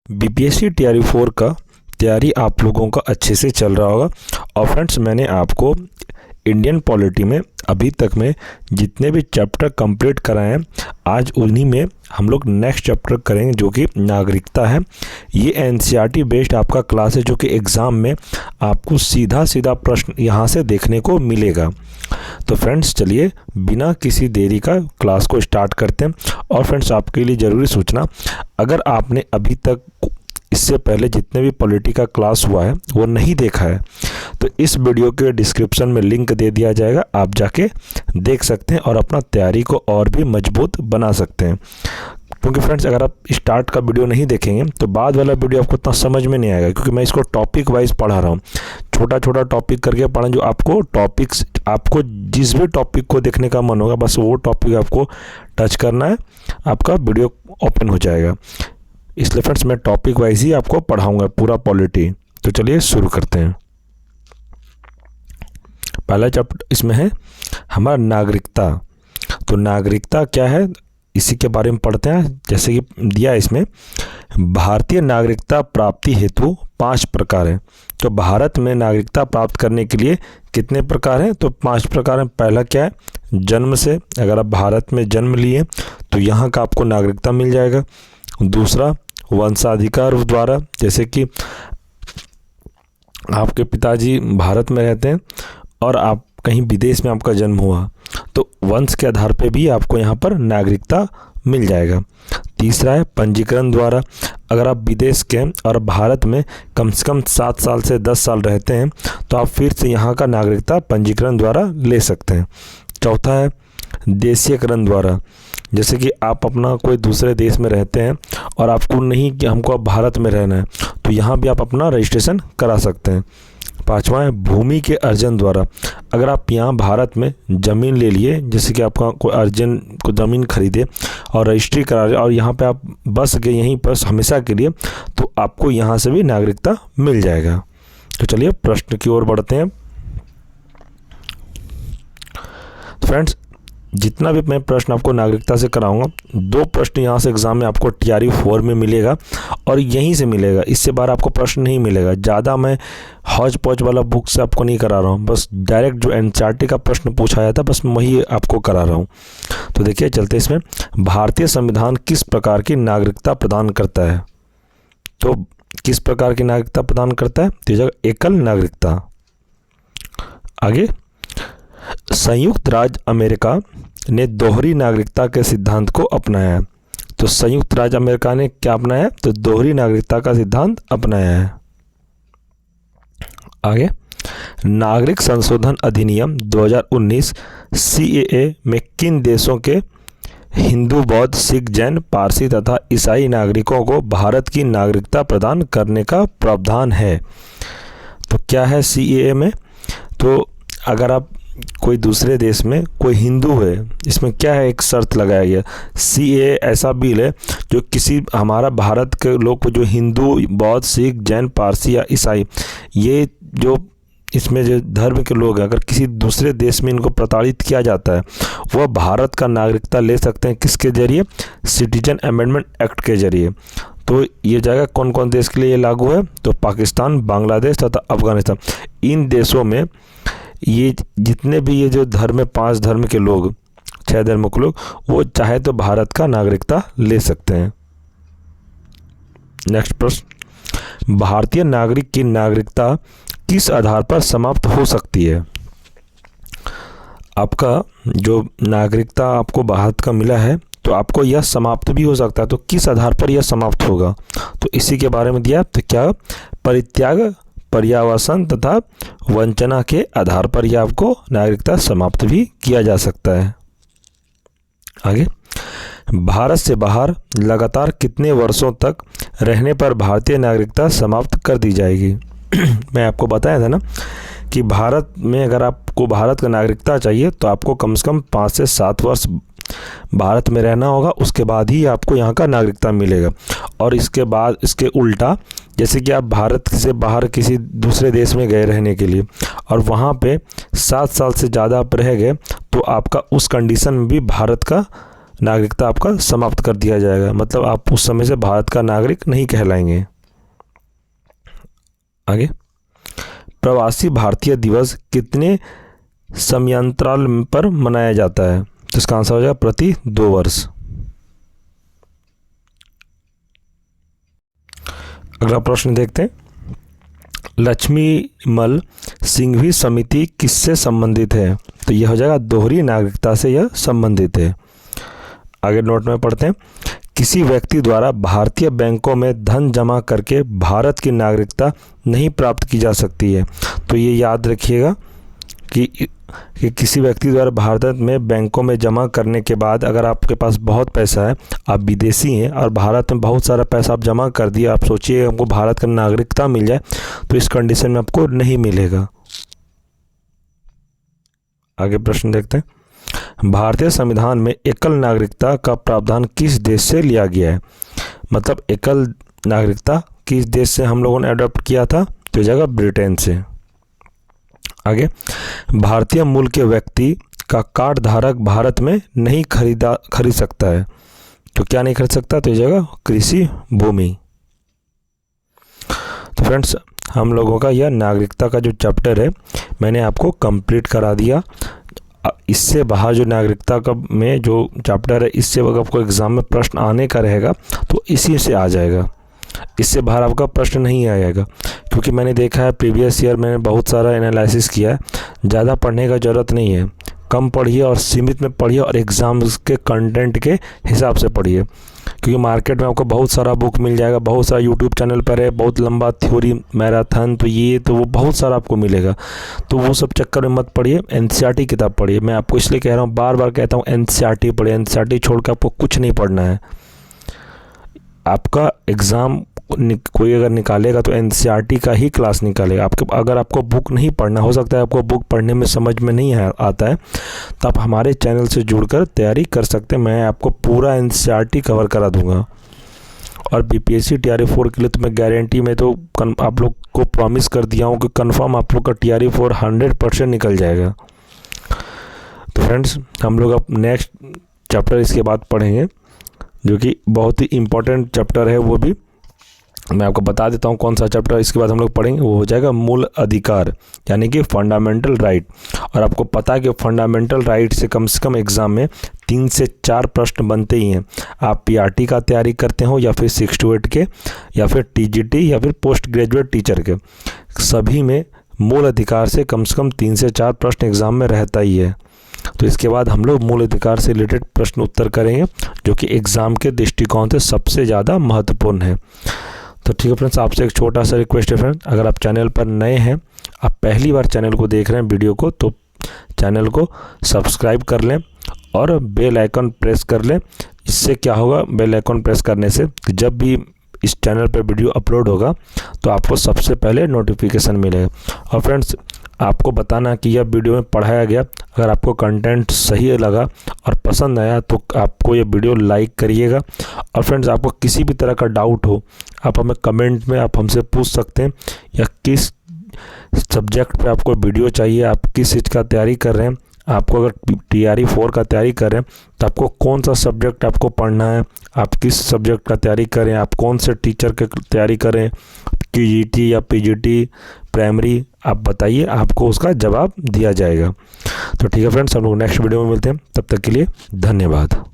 BPSC TRE 4 का तैयारी आप लोगों का अच्छे से चल रहा होगा। और फ्रेंड्स, मैंने आपको इंडियन पॉलिटी में अभी तक में जितने भी चैप्टर कंप्लीट कराए हैं, आज उन्हीं में हम लोग नेक्स्ट चैप्टर करेंगे जो कि नागरिकता है। ये एनसीईआरटी बेस्ड आपका क्लास है जो कि एग्ज़ाम में आपको सीधा सीधा प्रश्न यहाँ से देखने को मिलेगा। तो फ्रेंड्स, चलिए बिना किसी देरी का क्लास को स्टार्ट करते हैं। और फ्रेंड्स, आपके लिए ज़रूरी सूचना, अगर आपने अभी तक इससे पहले जितने भी पॉलिटी का क्लास हुआ है वो नहीं देखा है तो इस वीडियो के डिस्क्रिप्शन में लिंक दे दिया जाएगा, आप जाके देख सकते हैं और अपना तैयारी को और भी मजबूत बना सकते हैं। क्योंकि फ्रेंड्स, अगर आप स्टार्ट का वीडियो नहीं देखेंगे तो बाद वाला वीडियो आपको इतना समझ में नहीं आएगा, क्योंकि मैं इसको टॉपिक वाइज पढ़ा रहा हूँ। छोटा छोटा टॉपिक करके पढ़ा, जो आपको टॉपिक्स, आपको जिस भी टॉपिक को देखने का मन होगा बस वो टॉपिक आपको टच करना है, आपका वीडियो ओपन हो जाएगा। इसलिए फ्रेंड्स, मैं टॉपिक वाइज ही आपको पढ़ाऊंगा पूरा पॉलिटी। तो चलिए शुरू करते हैं। पहला चैप्टर इसमें है हमारा नागरिकता। तो नागरिकता क्या है, इसी के बारे में पढ़ते हैं। जैसे कि दिया है इसमें, भारतीय नागरिकता प्राप्ति हेतु 5 प्रकार है। तो भारत में नागरिकता प्राप्त करने के लिए कितने प्रकार हैं? तो 5 प्रकार हैं। पहला क्या है, जन्म से, अगर आप भारत में जन्म लिए तो यहाँ का आपको नागरिकता मिल जाएगा। दूसरा, वंशाधिकार द्वारा, जैसे कि आपके पिताजी भारत में रहते हैं और आप कहीं विदेश में आपका जन्म हुआ तो वंश के आधार पे भी आपको यहाँ पर नागरिकता मिल जाएगा। तीसरा है पंजीकरण द्वारा, अगर आप विदेश के और भारत में कम से कम 7 साल से 10 साल रहते हैं तो आप फिर से यहाँ का नागरिकता पंजीकरण द्वारा ले सकते हैं। चौथा है देशीयकरण द्वारा, जैसे कि आप अपना कोई दूसरे देश में रहते हैं और आपको नहीं कि हमको अब भारत में रहना है तो यहाँ भी आप अपना रजिस्ट्रेशन करा सकते हैं। पांचवा है भूमि के अर्जन द्वारा, अगर आप यहाँ भारत में ज़मीन ले लिए, जैसे कि आपका कोई अर्जन को ज़मीन खरीदे और रजिस्ट्री करा रहे और यहाँ पे आप बस गए यहीं पर हमेशा के लिए, तो आपको यहाँ से भी नागरिकता मिल जाएगा। तो चलिए प्रश्न की ओर बढ़ते हैं। फ्रेंड्स, जितना भी मैं प्रश्न आपको नागरिकता से कराऊंगा, 2 प्रश्न यहाँ से एग्जाम में आपको टीआरई 4 में मिलेगा और यहीं से मिलेगा, इससे बाहर आपको प्रश्न नहीं मिलेगा। ज़्यादा मैं हौज पौज वाला बुक से आपको नहीं करा रहा हूँ, बस डायरेक्ट जो एनसीईआरटी का प्रश्न पूछा जाता है बस वही आपको करा रहा हूँ। तो देखिए चलते इसमें, भारतीय संविधान किस प्रकार की नागरिकता प्रदान करता है? तो किस प्रकार की नागरिकता प्रदान करता है? तो जगह एकल नागरिकता। आगे, संयुक्त राज्य अमेरिका ने दोहरी नागरिकता के सिद्धांत को अपनाया है। तो संयुक्त राज्य अमेरिका ने क्या अपनाया? तो दोहरी नागरिकता का सिद्धांत अपनाया है। आगे, नागरिक संशोधन अधिनियम 2019 सीएए में किन देशों के हिंदू, बौद्ध, सिख, जैन, पारसी तथा ईसाई नागरिकों को भारत की नागरिकता प्रदान करने का प्रावधान है? तो क्या है सीएए में? तो अगर आप कोई दूसरे देश में कोई हिंदू है, इसमें क्या है, एक शर्त लगाया गया। सीएए ऐसा बिल है जो किसी हमारा भारत के लोग को, जो हिंदू, बौद्ध, सिख, जैन, पारसी या ईसाई, ये जो इसमें जो धर्म के लोग हैं, अगर किसी दूसरे देश में इनको प्रताड़ित किया जाता है, वह भारत का नागरिकता ले सकते हैं। किसके जरिए? सिटीजन अमेंडमेंट एक्ट के जरिए। तो ये जगह कौन कौन देश के लिए ये लागू है? तो पाकिस्तान, बांग्लादेश तथा अफगानिस्तान, इन देशों में ये जितने भी ये जो धर्म है, 5 धर्म के लोग, 6 धर्म के लोग, वो चाहे तो भारत का नागरिकता ले सकते हैं। नेक्स्ट प्रश्न, भारतीय नागरिक की नागरिकता किस आधार पर समाप्त हो सकती है? आपका जो नागरिकता आपको भारत का मिला है तो आपको यह समाप्त भी हो सकता है। तो किस आधार पर यह समाप्त होगा? तो इसी के बारे में दिया। तो क्या? परित्याग, पर्यावसन तथा वंचना के आधार पर यह आपको नागरिकता समाप्त भी किया जा सकता है। आगे, भारत से बाहर लगातार कितने वर्षों तक रहने पर भारतीय नागरिकता समाप्त कर दी जाएगी? मैं आपको बताया था ना कि भारत में अगर आपको भारत का नागरिकता चाहिए तो आपको कम से कम 5 से 7 वर्ष भारत में रहना होगा, उसके बाद ही आपको यहाँ का नागरिकता मिलेगा। और इसके बाद इसके उल्टा, जैसे कि आप भारत से बाहर किसी दूसरे देश में गए रहने के लिए और वहाँ पे 7 साल से ज़्यादा आप रह गए तो आपका उस कंडीशन में भी भारत का नागरिकता आपका समाप्त कर दिया जाएगा, मतलब आप उस समय से भारत का नागरिक नहीं कहलाएंगे। आगे, प्रवासी भारतीय दिवस कितने समयांतराल पर मनाया जाता है? तो इसका आंसर हो जाएगा प्रति 2 वर्ष। अगला प्रश्न देखते हैं, लक्ष्मीमल सिंघवी समिति किससे संबंधित है? तो यह हो जाएगा दोहरी नागरिकता से यह संबंधित है। आगे नोट में पढ़ते हैं, किसी व्यक्ति द्वारा भारतीय बैंकों में धन जमा करके भारत की नागरिकता नहीं प्राप्त की जा सकती है। तो ये याद रखिएगा कि किसी व्यक्ति द्वारा भारत में बैंकों में जमा करने के बाद अगर आपके पास बहुत पैसा है, आप विदेशी हैं और भारत में बहुत सारा पैसा आप जमा कर दिया, आप सोचिए हमको भारत का नागरिकता मिल जाए, तो इस कंडीशन में आपको नहीं मिलेगा। आगे प्रश्न देखते हैं, भारतीय संविधान में एकल नागरिकता का प्रावधान किस देश से लिया गया है? मतलब एकल नागरिकता किस देश से हम लोगों ने अडॉप्ट किया था? तो जगह ब्रिटेन से। आगे, भारतीय मूल के व्यक्ति का कार्ड धारक भारत में नहीं खरीद सकता है। तो क्या नहीं खरीद सकता? तो ये जगह कृषि भूमि। तो फ्रेंड्स, हम लोगों का यह नागरिकता का जो चैप्टर है मैंने आपको कंप्लीट करा दिया। इससे बाहर जो नागरिकता का में जो चैप्टर है, इससे अगर आपको एग्ज़ाम में प्रश्न आने का रहेगा तो इसी से आ जाएगा, इससे बाहर आपका प्रश्न नहीं आएगा। क्योंकि मैंने देखा है प्रीवियस ईयर मैंने बहुत सारा एनालिसिस किया है, ज़्यादा पढ़ने का ज़रूरत नहीं है, कम पढ़िए और सीमित में पढ़िए और एग्ज़ाम्स के कंटेंट के हिसाब से पढ़िए। क्योंकि मार्केट में आपको बहुत सारा बुक मिल जाएगा, बहुत सारा यूट्यूब चैनल पर है, बहुत लंबा थ्योरी मैराथन, तो ये तो वो बहुत सारा आपको मिलेगा। तो वो सब चक्कर में मत पढ़िए, एनसीईआरटी किताब पढ़िए। मैं आपको इसलिए कह रहा हूँ, बार बार कहता हूँ एनसीईआरटी पढ़िए, एनसीईआरटी छोड़ कर आपको कुछ नहीं पढ़ना है। आपका एग्ज़ाम कोई अगर निकालेगा तो एनसीईआरटी का ही क्लास निकालेगा। अगर आपको बुक नहीं पढ़ना, हो सकता है आपको बुक पढ़ने में समझ में नहीं आता है, तो आप हमारे चैनल से जुड़कर तैयारी कर सकते हैं। मैं आपको पूरा एनसीईआरटी कवर करा दूंगा। और बीपीएससी टीआरई 4 के लिए तो मैं गारंटी में तो आप लोग को प्रॉमिस कर दिया हूँ कि कन्फर्म आप लोग का टीआरई 4 100% निकल जाएगा। तो फ्रेंड्स, हम लोग अब नेक्स्ट चैप्टर इसके बाद पढ़ेंगे, जो कि बहुत ही इम्पोर्टेंट चैप्टर है। वो भी मैं आपको बता देता हूँ कौन सा चैप्टर इसके बाद हम लोग पढ़ेंगे। वो हो जाएगा मूल अधिकार, यानी कि फंडामेंटल राइट। और आपको पता है कि फंडामेंटल राइट से कम एग्ज़ाम में 3 से 4 प्रश्न बनते ही हैं। आप पीआरटी का तैयारी करते हो या फिर 6 to 8 के, या फिर टीजीटी, या फिर पोस्ट ग्रेजुएट टीचर के, सभी में मूल अधिकार से कम 3 से 4 प्रश्न एग्ज़ाम में रहता ही है। तो इसके बाद हम लोग मूल अधिकार से रिलेटेड प्रश्न उत्तर करेंगे, जो कि एग्ज़ाम के दृष्टिकोण से सबसे ज़्यादा महत्वपूर्ण है। तो ठीक है फ्रेंड्स, आपसे एक छोटा सा रिक्वेस्ट है फ्रेंड, अगर आप चैनल पर नए हैं, आप पहली बार चैनल को देख रहे हैं वीडियो को, तो चैनल को सब्सक्राइब कर लें और बेल आइकन प्रेस कर लें। इससे क्या होगा, बेल आइकन प्रेस करने से जब भी इस चैनल पर वीडियो अपलोड होगा तो आपको सबसे पहले नोटिफिकेशन मिलेगा। और फ्रेंड्स, आपको बताना कि यह वीडियो में पढ़ाया गया, अगर आपको कंटेंट सही लगा और पसंद आया तो आपको ये वीडियो लाइक करिएगा। और फ्रेंड्स, आपको किसी भी तरह का डाउट हो, आप हमें कमेंट में आप हमसे पूछ सकते हैं, या किस सब्जेक्ट पे आपको वीडियो चाहिए, आप किस चीज़ का तैयारी कर रहे हैं, आपको अगर टीआरई 4 का तैयारी कर रहे हैं तो आपको कौन सा सब्जेक्ट आपको पढ़ना है, आप किस सब्जेक्ट का तैयारी करें, आप कौन से टीचर की तैयारी करें, टीजीटी या पीजीटी, प्राइमरी, आप बताइए, आपको उसका जवाब दिया जाएगा। तो ठीक है फ्रेंड्स, हम लोग नेक्स्ट वीडियो में मिलते हैं, तब तक के लिए धन्यवाद।